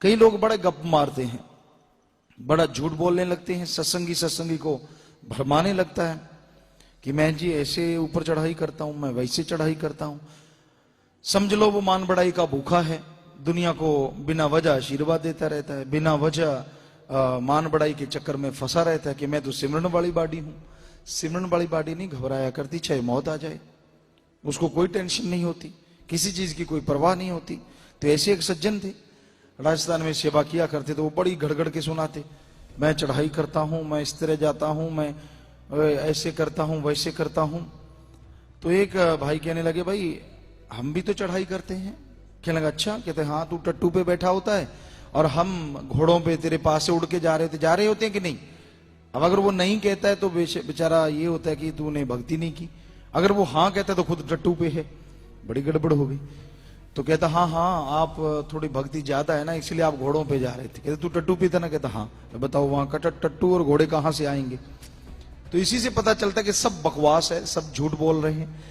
कई लोग बड़े गप मारते हैं, बड़ा झूठ बोलने लगते हैं, सत्संगी को भरमाने लगता है कि मैं जी ऐसे ऊपर चढ़ाई करता हूं, मैं वैसे चढ़ाई करता हूं। समझ लो वो मान बढ़ाई का भूखा है, दुनिया को बिना वजह आशीर्वाद देता रहता है, बिना वजह मान बढ़ाई के चक्कर में फंसा रहता है कि मैं तो सिमरन वाली बाडी हूं। सिमरन वाली बाडी नहीं घबराया करती, चाहे मौत आ जाए उसको कोई टेंशन नहीं होती, किसी चीज की कोई परवाह नहीं होती। तो ऐसे एक सज्जन थे, राजस्थान में सेवा किया करते, तो वो बड़ी घड़घड़ के सुनाते, मैं चढ़ाई करता हूं, मैं इस तरह जाता हूं, मैं ऐसे करता हूं, वैसे करता हूं। तो एक भाई कहने लगे, भाई हम भी तो चढ़ाई करते हैं। कहने लगा अच्छा? कहते हाँ, तू टट्टू पे बैठा होता है और हम घोड़ों पे तेरे पास से उड़ के जा रहे होते हैं कि नहीं। अब अगर वो नहीं कहता है तो बेचारा ये होता है कि तूने भक्ति नहीं की, अगर वो हाँ कहता है तो खुद टट्टू पे है, बड़ी गड़बड़ हो गई। तो कहता हाँ हाँ, आप थोड़ी भक्ति ज्यादा है ना, इसलिए आप घोड़ों पे जा रहे थे। कहते तू टट्टू पे था ना? कहता हाँ। बताओ वहां टट्टू और घोड़े कहां से आएंगे? तो इसी से पता चलता है कि सब बकवास है, सब झूठ बोल रहे हैं।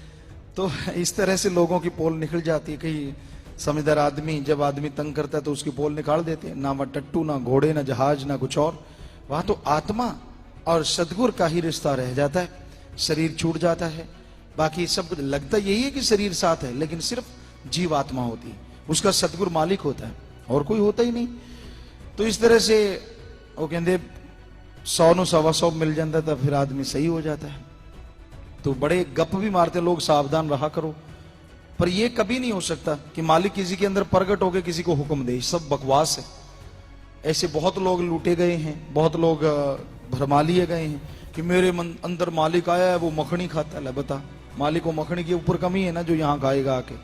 तो इस तरह से लोगों की पोल निकल जाती है। कहीं समझदार आदमी, जब आदमी तंग करता है तो उसकी पोल निकाल देते हैं, ना वह टट्टू, ना घोड़े, ना जहाज, ना कुछ और। वहां तो आत्मा और सदगुरु का ही रिश्ता रह जाता है, शरीर छूट जाता है। बाकी सब लगता यही है कि शरीर साथ है, लेकिन सिर्फ जीव आत्मा होती है, उसका सदगुरु मालिक होता है और कोई होता ही नहीं। तो इस तरह से वो कहते 100 नु 125 मिल जाता था, फिर आदमी सही हो जाता है। तो बड़े गप भी मारते लोग, सावधान रहा करो। पर यह कभी नहीं हो सकता कि मालिक किसी के अंदर प्रकट होकर किसी को हुक्म दे, सब बकवास है। ऐसे बहुत लोग लूटे गए हैं, बहुत लोग भरमा लिए गए हैं कि मेरे अंदर मालिक आया है, वो मखनी खाता है। बता, मालिक को मखनी के ऊपर कमी है ना जो यहां खाएगा आके?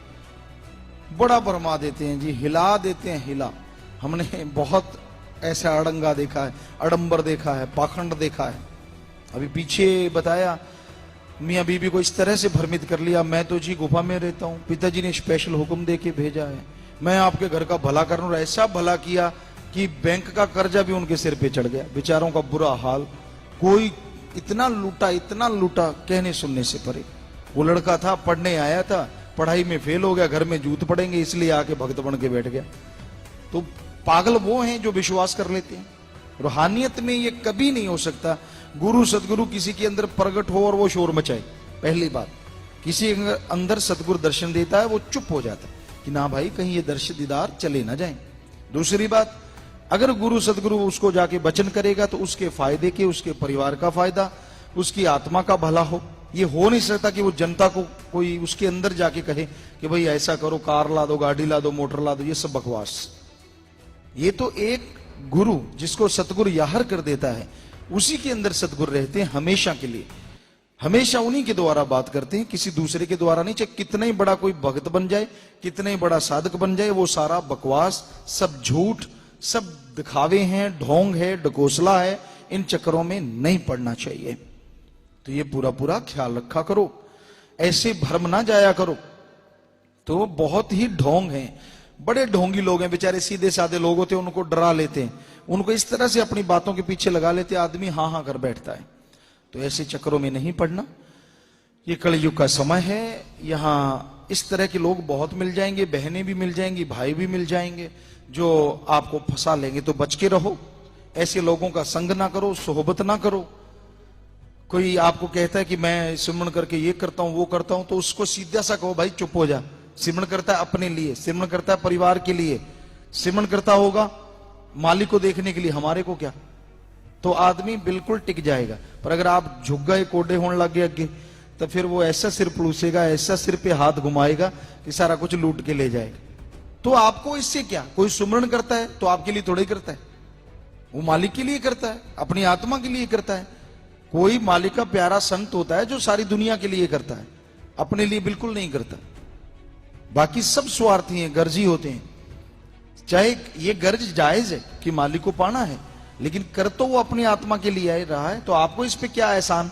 बड़ा भरमा देते हैं जी, हिला देते हैं, हिला। हमने बहुत ऐसा अड़ंगा देखा है, अडंबर देखा है, पाखंड देखा है। अभी पीछे बताया, मियां बीबी को इस तरह से भ्रमित कर लिया, मैं तो जी गुफा में रहता हूं, पिताजी ने स्पेशल हुक्म दे के भेजा है, मैं आपके घर का भला करूं। ऐसा भला किया कि बैंक का कर्जा भी उनके सिर पे चढ़ गया, बेचारों का बुरा हाल। कोई इतना लूटा कहने सुनने से परे। वो लड़का था, पढ़ने आया था, पढ़ाई में फेल हो गया, घर में जूत पड़ेंगे इसलिए आके भक्त बन के बैठ गया। तो पागल वो हैं जो विश्वास कर लेते हैं। रूहानियत में ये कभी नहीं हो सकता गुरु सदगुरु किसी के अंदर प्रकट हो और वो शोर मचाए। पहली बात, किसी अंदर सदगुरु दर्शन देता है वो चुप हो जाता है कि ना भाई कहीं ये दर्शन दीदार चले ना जाए। दूसरी बात, अगर गुरु सदगुरु उसको जाके वचन करेगा तो उसके फायदे के, उसके परिवार का फायदा, उसकी आत्मा का भला हो। ये हो नहीं सकता कि वो जनता को कोई उसके अंदर जाके कहे कि भाई ऐसा करो, कार ला दो, गाड़ी ला दो, मोटर ला दो। ये सब बकवास। ये तो एक गुरु जिसको सतगुरु याहर कर देता है, उसी के अंदर सतगुरु रहते हैं हमेशा के लिए। हमेशा उन्हीं के द्वारा बात करते हैं, किसी दूसरे के द्वारा नहीं। चाहे कितना ही बड़ा कोई भक्त बन जाए, कितना ही बड़ा साधक बन जाए, वो सारा बकवास, सब झूठ, सब दिखावे हैं, ढोंग है, डकोसला है। इन चक्करों में नहीं पड़ना चाहिए। तो ये पूरा पूरा ख्याल रखा करो, ऐसे भ्रम ना जाया करो। तो बहुत ही ढोंग है, बड़े ढोंगी लोग हैं बेचारे, सीधे साधे लोग होते हैं, उनको डरा लेते हैं, उनको इस तरह से अपनी बातों के पीछे लगा लेते हैं, आदमी हाँ हाँ कर बैठता है। तो ऐसे चक्करों में नहीं पड़ना। ये कलयुग का समय है, यहाँ इस तरह के लोग बहुत मिल जाएंगे, बहनें भी मिल जाएंगी, भाई भी मिल जाएंगे, जो आपको फंसा लेंगे। तो बच के रहो, ऐसे लोगों का संग ना करो, सोहबत ना करो। कोई आपको कहता है कि मैं सिमरन करके ये करता हूं, वो करता हूं, तो उसको सीधा सा कहो भाई चुप हो जा। सिमरन करता है अपने लिए, सिमरन करता है परिवार के लिए, सिमरन करता होगा मालिक को देखने के लिए, हमारे को क्या। तो आदमी बिल्कुल टिक जाएगा। पर अगर आप झुक गए, कोडे होने लग गए आगे, तो फिर वो ऐसा सिर पलूसेगा, ऐसा सिर पे हाथ घुमाएगा कि सारा कुछ लूट के ले जाएगा। तो आपको इससे क्या? कोई सुमरन करता है तो आपके लिए थोड़ा ही करता है, वो मालिक के लिए करता है, अपनी आत्मा के लिए करता है। कोई मालिक का प्यारा संत होता है जो सारी दुनिया के लिए करता है, अपने लिए बिल्कुल नहीं करता। बाकी सब स्वार्थी हैं, गर्जी होते हैं। चाहे ये गर्ज जायज है कि मालिक को पाना है, लेकिन कर तो वो अपनी आत्मा के लिए रहा है। तो आपको इस पे क्या एहसान?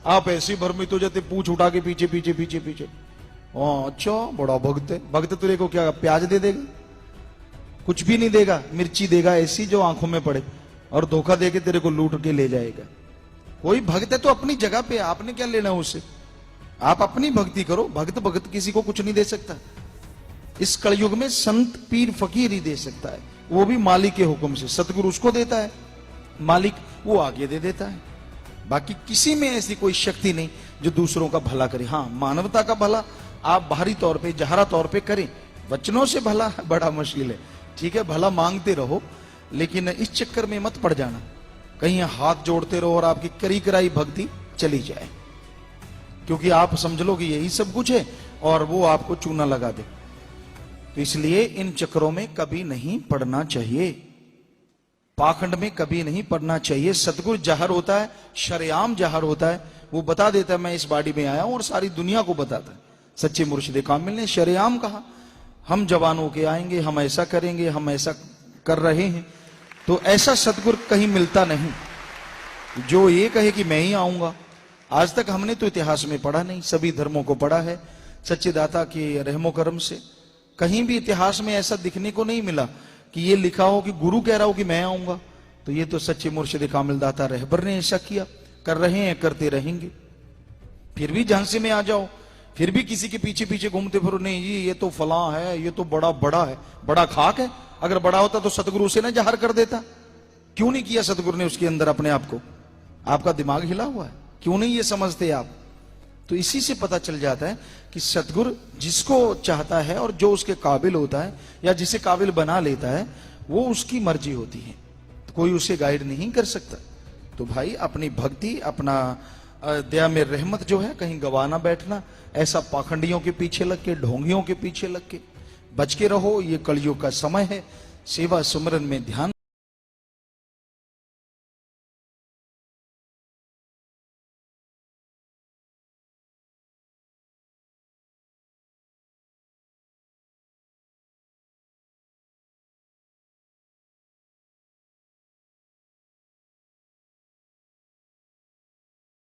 आप ऐसे भ्रमित हो जाते, पूछ उठा के पीछे पीछे पीछे पीछे। अच्छा बड़ा भक्त है, भक्त तेरे को क्या प्याज दे देगा? कुछ भी नहीं देगा, मिर्ची देगा ऐसी जो आंखों में पड़े, और धोखा देके तेरे को लूट के ले जाएगा। कोई भक्त है तो अपनी जगह पे, आपने क्या लेना उससे? आप अपनी भक्ति करो। भक्त भक्त किसी को कुछ नहीं दे सकता। इस कलयुग में संत पीर फकीर ही दे सकता है, वो भी मालिक के हुक्म से। सतगुरु उसको देता है, मालिक वो आगे दे देता है। बाकी किसी में ऐसी कोई शक्ति नहीं जो दूसरों का भला करे। हाँ, मानवता का भला आप बाहरी तौर पे, जहरा तौर पे करें, वचनों से भला बड़ा मुश्किल है। ठीक है, भला मांगते रहो, लेकिन इस चक्कर में मत पड़ जाना कहीं हाथ जोड़ते रहो और आपकी करी कराई भक्ति चली जाए, क्योंकि आप समझ लो कि यही सब कुछ है और वो आपको चूना लगा दे। तो इसलिए इन चक्करों में कभी नहीं पड़ना चाहिए, पाखंड में कभी नहीं पड़ना चाहिए। सतगुरु जाहिर होता है, शरेआम जाहिर होता है, वो बता देता है मैं इस बाड़ी में आया हूं, और सारी दुनिया को बताता है। सच्चे मुर्शिद कामिल ने शरेआम कहा, हम जवानों के आएंगे, हम ऐसा करेंगे, हम ऐसा कर रहे हैं। तो ऐसा सतगुरु कहीं मिलता नहीं जो ये कहे कि मैं ही आऊंगा। आज तक हमने तो इतिहास में पढ़ा नहीं, सभी धर्मों को पढ़ा है सच्चे दाता के रहमो करम से। कहीं भी इतिहास में ऐसा दिखने को नहीं मिला कि ये लिखा हो कि गुरु कह रहा हो कि मैं आऊंगा। तो ये तो सच्चे मुर्शिद कामिल दाता रहबर ने ऐसा किया, कर रहे हैं, करते रहेंगे। फिर भी झांसे में आ जाओ, फिर भी किसी के पीछे पीछे घूमते फिरो, नहीं जी ये तो फलां है, ये तो बड़ा बड़ा है। बड़ा खाक है, अगर बड़ा होता तो सतगुरु से ना जाहिर कर देता। क्यों नहीं किया सतगुरु ने उसके अंदर अपने आप को? आपका दिमाग हिला हुआ है, क्यों नहीं ये समझते आप? तो इसी से पता चल जाता है कि सतगुरु जिसको चाहता है और जो उसके काबिल होता है या जिसे काबिल बना लेता है, वो उसकी मर्जी होती है, तो कोई उसे गाइड नहीं कर सकता। तो भाई अपनी भक्ति, अपना दया में रहमत जो है कहीं गवाना बैठना, ऐसा पाखंडियों के पीछे लग के, ढोंगियों के पीछे लग के बच के रहो। ये कलयुग का समय है, सेवा सुमरन में ध्यान